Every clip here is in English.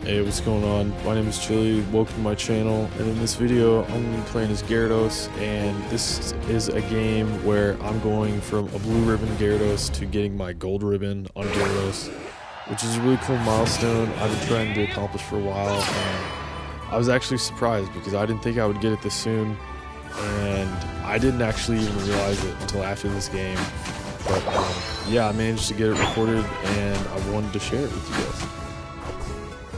Hey, what's going on? My name is Chili, welcome to my channel, and in this video I'm going to be playing as Gyarados, and this is a game where I'm going from a blue ribbon Gyarados to getting my gold ribbon on Gyarados, which is a really cool milestone I've been trying to accomplish for a while, and I was actually surprised because I didn't think I would get it this soon, and I didn't actually even realize it until after this game, but yeah, I managed to get it recorded and I wanted to share it with you guys.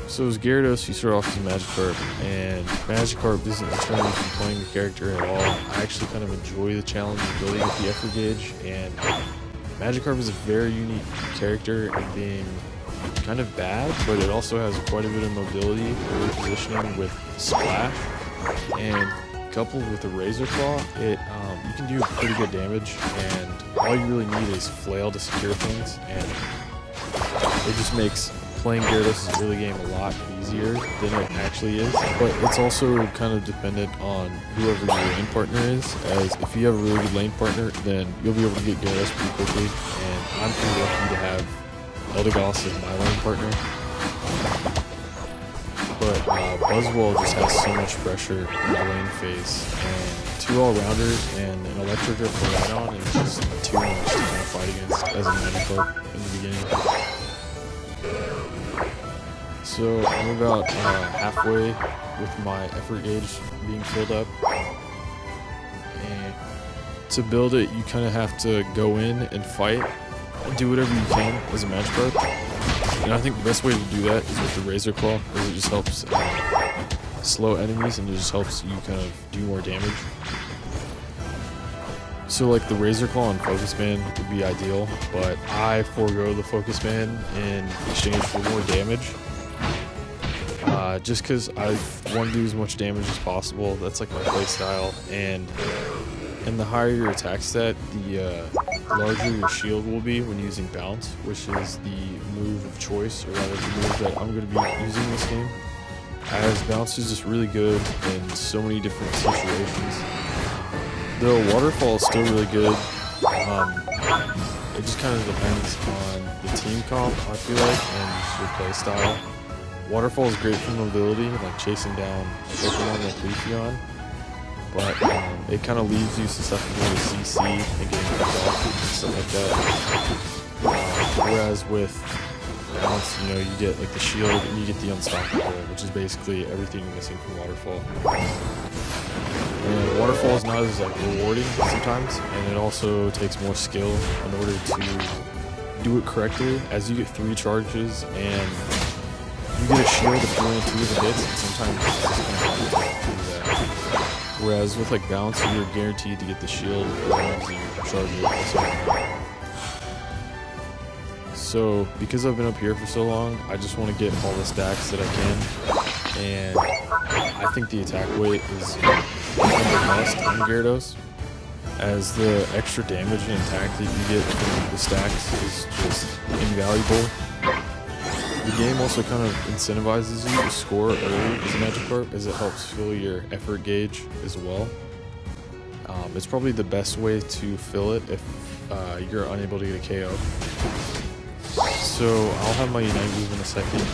So as Gyarados, you start off as a Magikarp, and Magikarp doesn't deter me from playing the character at all. I actually kind of enjoy the challenge of building up the effort gauge, and Magikarp is a very unique character in being kind of bad, but it also has quite a bit of mobility, early positioning with Splash, and coupled with the Razor Claw, you can do pretty good damage, and all you really need is Flail to secure things, and it just makes playing Gyarados' early game a lot easier than it actually is, but it's also kind of dependent on whoever your lane partner is, as if you have a really good lane partner, then you'll be able to get Gyarados pretty quickly, and I'm pretty lucky to have Eldegoss as my lane partner. But Buzzwole just has so much pressure in the lane phase, and two all-rounders and an Electro Drift to ride on is just too much to kind of fight against as a Magikarp in the beginning. So I'm about halfway with my effort gauge being filled up, and to build it you kind of have to go in and fight and do whatever you can as a Magikarp, and I think the best way to do that is with the Razor Claw, because it just helps slow enemies and it just helps you kind of do more damage. So like the Razor Claw and Focus Band would be ideal, but I forego the Focus Band in exchange for more damage. Just because I want to do as much damage as possible. That's like my playstyle, and the higher your attack stat, the larger your shield will be when using Bounce, which is the move of choice, or rather the move that I'm going to be using this game, as Bounce is just really good in so many different situations. The Waterfall is still really good. It just kind of depends on the team comp, I feel like, and just your playstyle. Waterfall is great for mobility, like chasing down Pokemon like Leafeon, but it kind of leaves you susceptible to CC and getting picked off and stuff like that. Whereas with Bounce, you know, you get like the shield and you get the Unstoppable, which is basically everything you're missing from Waterfall. And Waterfall is not as like rewarding sometimes, and it also takes more skill in order to do it correctly, as you get 3 charges and you get a shield if you land 2 of the hits, and sometimes it's just kind of hard to do that. Whereas with like Bounce, you're guaranteed to get the shield as long as you charge it also. So because I've been up here for so long, I just want to get all the stacks that I can, and I think the attack weight is a must on Gyarados, as the extra damage and attack that you get from the stacks is just invaluable. The game also kind of incentivizes you to score early as a Magikarp, as it helps fill your effort gauge as well. It's probably the best way to fill it if you're unable to get a KO. So I'll have my Unite move in a second, and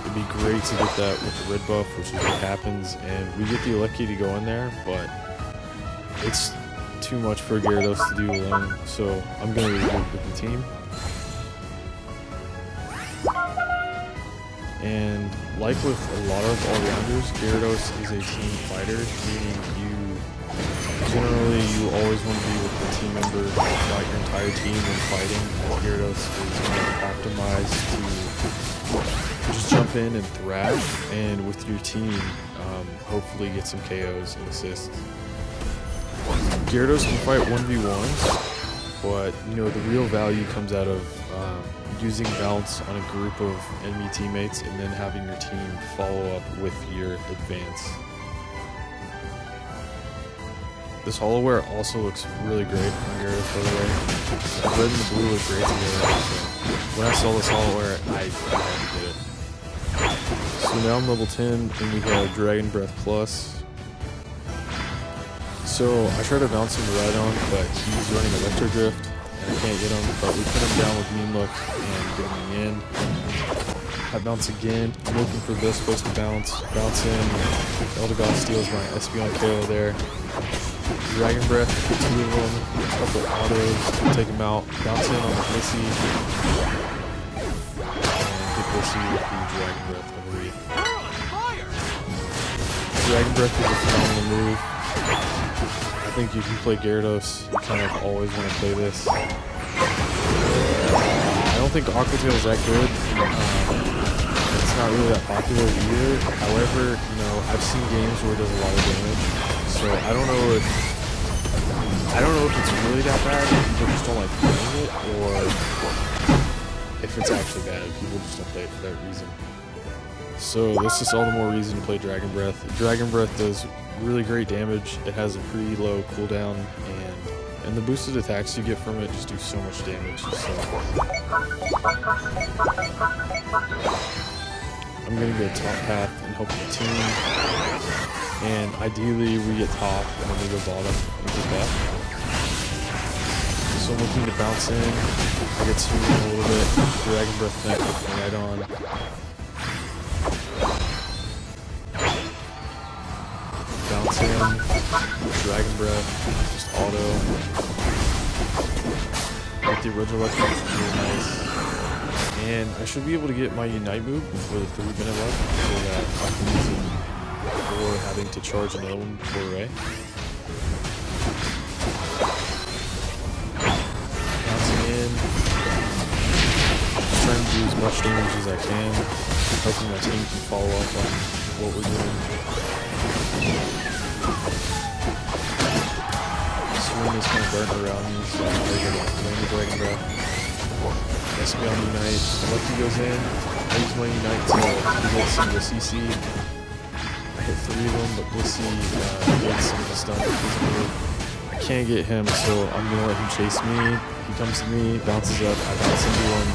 it'd be great to get that with the red buff, which is what happens, and we get the Electro to go in there, but it's too much for Gyarados to do alone, so I'm going to regroup with the team. And like with a lot of all-rounders, Gyarados is a team fighter, meaning you always want to be with the team member throughout your entire team when fighting. Gyarados is optimized to just jump in and thrash, and with your team, hopefully get some KOs and assists. Gyarados can fight 1v1s, but you know, the real value comes out of using Bounce on a group of enemy teammates and then having your team follow up with your advance. This holoware also looks really great on Gyarados, by the way. The red and the blue look great together, so when I saw this holoware, I had to get it. So now I'm level 10, and we have Dragon Breath Plus. So I tried to bounce him to Rhydon, but he's running Electro Drift, and I can't get him, but we put him down with mean look and get him in the end. I bounce again. I'm looking for this place to bounce. Bounce in. Eldegoss steals my Espeon KO there. Dragon Breath, get 2 of them. A couple autos to take him out. Bounce in on the Blissey. And get Blissey with the Dragon Breath, I believe. Dragon Breath is a phenomenal move. I think if you play Gyarados, you kind of always want to play this. I don't think Aqua Tail is that good. It's not really that popular either. However, you know, I've seen games where it does a lot of damage. So I don't know if it's really that bad, if people just don't like playing it, or if it's actually bad, people just don't play it for that reason. So that's just all the more reason to play Dragon Breath. Dragon Breath does really great damage. It has a pretty low cooldown, and the boosted attacks you get from it just do so much damage. So I'm gonna go top path and help the team. And ideally we get top and then we go bottom and get that. So I'm looking to bounce in. I get swinging a little bit. Dragon Breath connect right on. Bounce in. Dragon Breath. Just auto. Get the original weapon, which is really nice. And I should be able to get my Unite move before the 3 minute left so that I can use it before having to charge another one for Ray. Bouncing in. Just trying to do as much damage as I can. Hoping my team can follow up on what we're doing. Swing is kind of darting around me, so I'm going to land the Dragon Breath. Espeon Unite. Lucky goes in. I use my Unite to get some of the CC. I hit 3 of them, but Blissey gets some of the stun. I can't get him, so I'm going to let him chase me. He comes to me, bounces up, I bounce into him.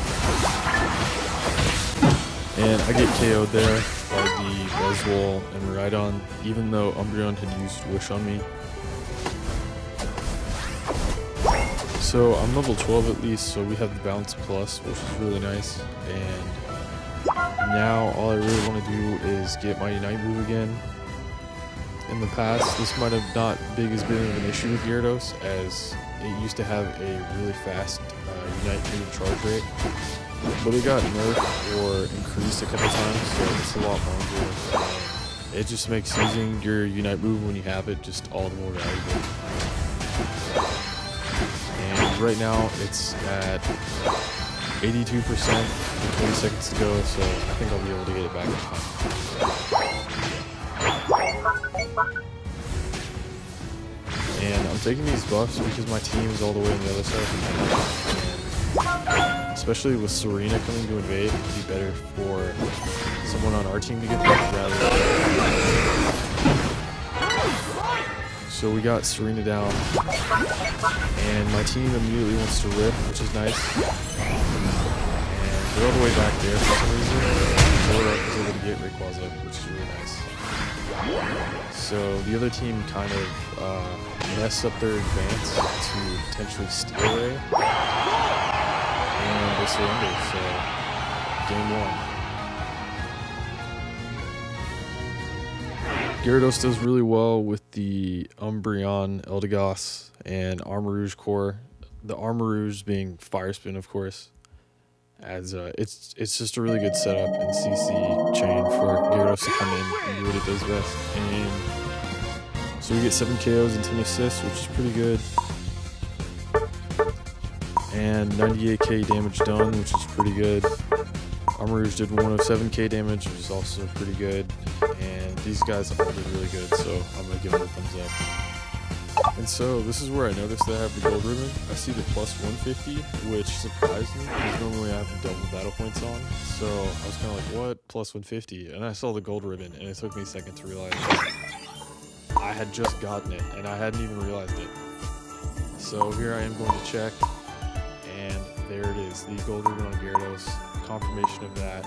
And I get KO'd there by the Reswall and Rhydon, even though Umbreon had used Wish on me. So I'm level 12 at least, so we have the Bounce Plus, which is really nice. And now all I really want to do is get my Unite move again. In the past, this might have not been as big of an issue with Gyarados, as it used to have a really fast Unite move charge rate. But it got nerfed or increased a couple times, so it's a lot longer. It just makes using your Unite move when you have it just all the more valuable. Right now it's at 82% with 20 seconds to go, so I think I'll be able to get it back in time. And I'm taking these buffs because my team is all the way on the other side of the map. Especially with Serena coming to invade, it would be better for someone on our team to get buffed rather than. So we got Serena down, and my team immediately wants to rip, which is nice. And they're all the way back there for some reason. Zora is able to get Rayquaza, which is really nice. So the other team kind of messed up their advance to potentially steal Ray, and they surrender. So game 1. Gyarados does really well with the Umbreon, Eldegoss, and Armarouge core. The Armarouge being Fire Spin, of course, as it's just a really good setup and CC chain for Gyarados to come in and do what it does best. And so we get 7 KOs and 10 assists, which is pretty good. And 98k damage done, which is pretty good. Armarouge did 107k damage, which is also pretty good. And these guys all did really good, so I'm going to give them a thumbs up. And so this is where I noticed that I have the gold ribbon. I see the plus 150, which surprised me because normally I have double battle points on. So I was kind of like, what? Plus 150? And I saw the gold ribbon, and it took me a second to realize that I had just gotten it, and I hadn't even realized it. So here I am going to check, and there it is, the gold ribbon on Gyarados. Confirmation of that,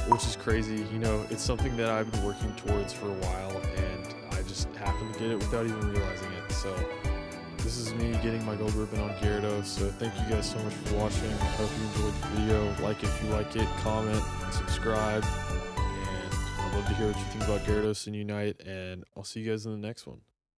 which is crazy. You know, it's something that I've been working towards for a while, and I just happened to get it without even realizing it. So this is me getting my gold ribbon on Gyarados. So thank you guys so much for watching. I hope you enjoyed the video. Like it if you like it, comment, subscribe, and I'd love to hear what you think about Gyarados and Unite, and I'll see you guys in the next one.